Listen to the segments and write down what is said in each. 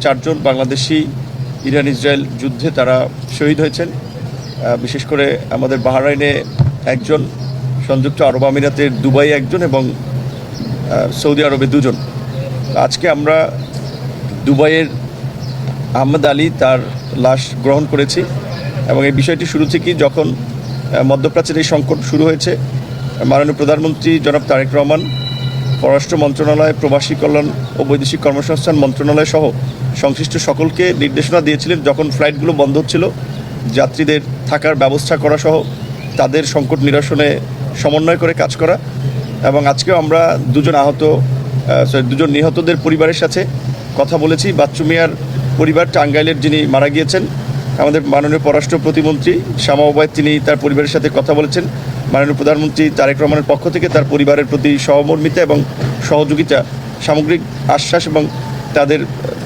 চারজন Bangladeshi Iran Israel যুদ্ধে তারা শহীদ হয়েছেন। বিশেষ করে আমাদের বাহরাইনে একজন, সংযুক্ত আরব আমিরাতের দুবাই একজন এবং সৌদি আরবে দুজন। আজকে আমরা দুবাইয়ের আহমেদ আলী তার লাশ গ্রহণ করেছি এবং এই বিষয়টি শুরু থেকেই যখন মধ্যপ্রাচ্যের এই সংকট শুরু হয়েছে, মাননীয় প্রধানমন্ত্রী জনাব তারেক রহমান, পররাষ্ট্র মন্ত্রণালয়, প্রবাসী কল্যাণ ও বৈদেশিক কর্মসংস্থান মন্ত্রণালয় সহ সংশ্লিষ্ট সকলকে নির্দেশনা দিয়েছিলেন যখন ফ্লাইটগুলো বন্ধ হচ্ছিল যাত্রীদের থাকার ব্যবস্থা করা সহ তাদের সংকট নিরসনে সমন্বয় করে কাজ করা। এবং আজকেও আমরা দুজন নিহতদের পরিবারের সাথে কথা বলেছি। বাচ্চু মিয়ার পরিবার, টাঙ্গাইলের যিনি মারা গিয়েছেন, আমাদের মাননীয় পররাষ্ট্র প্রতিমন্ত্রী শামা ওবায়দ, তিনি তার পরিবারের সাথে কথা বলেছেন। মাননীয় প্রধানমন্ত্রী তারেক রহমানের পক্ষ থেকে তার পরিবারের প্রতি সহমর্মিতা এবং সহযোগিতা, সামগ্রিক আশ্বাস এবং তাদের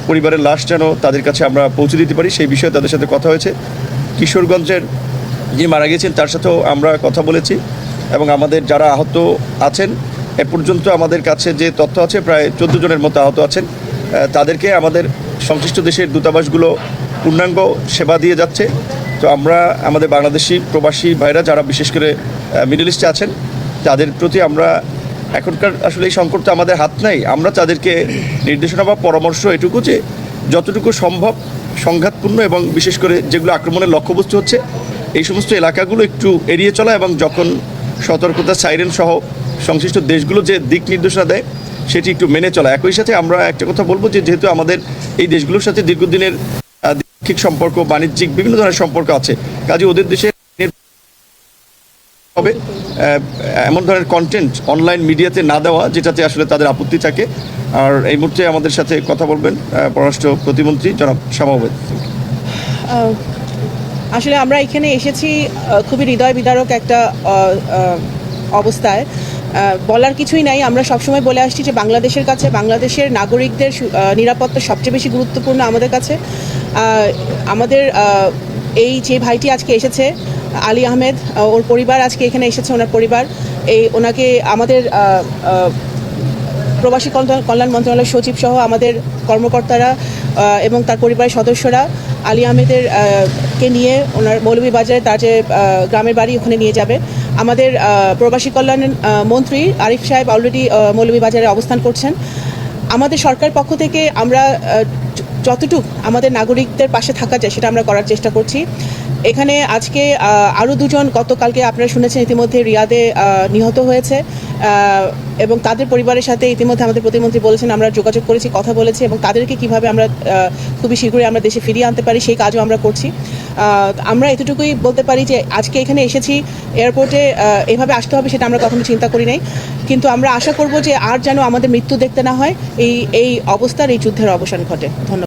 পরিবারের লাশ যেন তাদের কাছে আমরা পৌঁছে দিতে পারি সেই বিষয়ে তাদের সাথে কথা হয়েছে। কিশোরগঞ্জের যিনি মারা গিয়েছেন তার সাথেও আমরা কথা বলেছি এবং আমাদের যারা আহত আছেন, এ পর্যন্ত আমাদের কাছে যে তথ্য আছে প্রায় 14 জনের মতো আহত আছেন। তাদেরকে আমাদের সংশ্লিষ্ট দেশের দূতাবাসগুলো পূর্ণাঙ্গ সেবা দিয়ে যাচ্ছে। তো আমরা আমাদের বাংলাদেশি প্রবাসী ভাইরা যারা বিশেষ করে মিডল ইস্টে আছেন তাদের প্রতি আমরা এখনকার আসলে এই সংকট তো আমাদের হাত নাই, আমরা তাদেরকে নির্দেশনা বা পরামর্শ এটুকু যে যতটুকু সম্ভব সংঘাতপূর্ণ এবং বিশেষ করে যেগুলো আক্রমণের লক্ষ্যবস্তু হচ্ছে এই সমস্ত এলাকাগুলো একটু এড়িয়ে চলা এবং যখন সতর্কতা সাইরেন সহ সংশ্লিষ্ট দেশগুলো যে দিক নির্দেশনা দেয় সেটি একটু মেনে চলা। একই সাথে আমরা একটা কথা বলবো যে যেহেতু আমাদের এই দেশগুলোর সাথে দীর্ঘদিনের দ্বিপাক্ষিক সম্পর্ক, বাণিজ্যিক বিভিন্ন ধরনের সম্পর্ক আছে, কাজে ওদের দেশে হবে এমন ধরনের কন্টেন্ট অনলাইন মিডিয়াতে না দেওয়া যেটাতে আসলে তাদের আপত্তি থাকে। আর এই মুহূর্তে আমাদের সাথে কথা বলবেন পররাষ্ট্র প্রতিমন্ত্রী জনাব শামা ওবায়দ। আসলে আমরা এখানে এসেছি খুবই হৃদয় বিদারক একটা অবস্থায়, বলার কিছুই নাই। আমরা সবসময় বলে আসছি যে বাংলাদেশের কাছে বাংলাদেশের নাগরিকদের নিরাপত্তা সবচেয়ে বেশি গুরুত্বপূর্ণ আমাদের কাছে। আমাদের এই যে ভাইটি আজকে এসেছে আলী আহমেদ, ওর পরিবার আজকে এখানে এসেছে, ওনার পরিবার ওনাকে আমাদের প্রবাসী কল্যাণ মন্ত্রণালয়ের সচিব সহ আমাদের কর্মকর্তারা এবং তার পরিবারের সদস্যরা আলী আহমেদের কে নিয়ে ওনার মৌলভীবাজারে তার যে গ্রামের বাড়ি ওখানে নিয়ে যাবে। আমাদের প্রবাসী কল্যাণ মন্ত্রী আরিফ সাহেব অলরেডি মৌলভীবাজারে অবস্থান করছেন। আমাদের সরকার পক্ষ থেকে আমরা যতটুকু আমাদের নাগরিকদের পাশে থাকা যায় সেটা আমরা করার চেষ্টা করছি। এখানে আজকে আরও দুজন গতকালকে আপনারা শুনেছেন ইতিমধ্যে রিয়াদে নিহত হয়েছে এবং তাদের পরিবারের সাথে ইতিমধ্যে আমাদের প্রতিমন্ত্রী বলেছেন আমরা যোগাযোগ করেছি, কথা বলেছি এবং তাদেরকে কিভাবে আমরা খুবই শীঘ্রই আমরা দেশে ফিরিয়ে আনতে পারি সেই কাজও আমরা করছি। আমরা এতটুকুই বলতে পারি যে আজকে এখানে এসেছি, এয়ারপোর্টে এভাবে আসতে হবে সেটা আমরা কখনো চিন্তা করি নাই, কিন্তু আমরা আশা করব যে আর যেন আমাদের মৃত্যু দেখতে না হয়, এই অবস্থার এই যুদ্ধের অবসান ঘটে। ধন্যবাদ।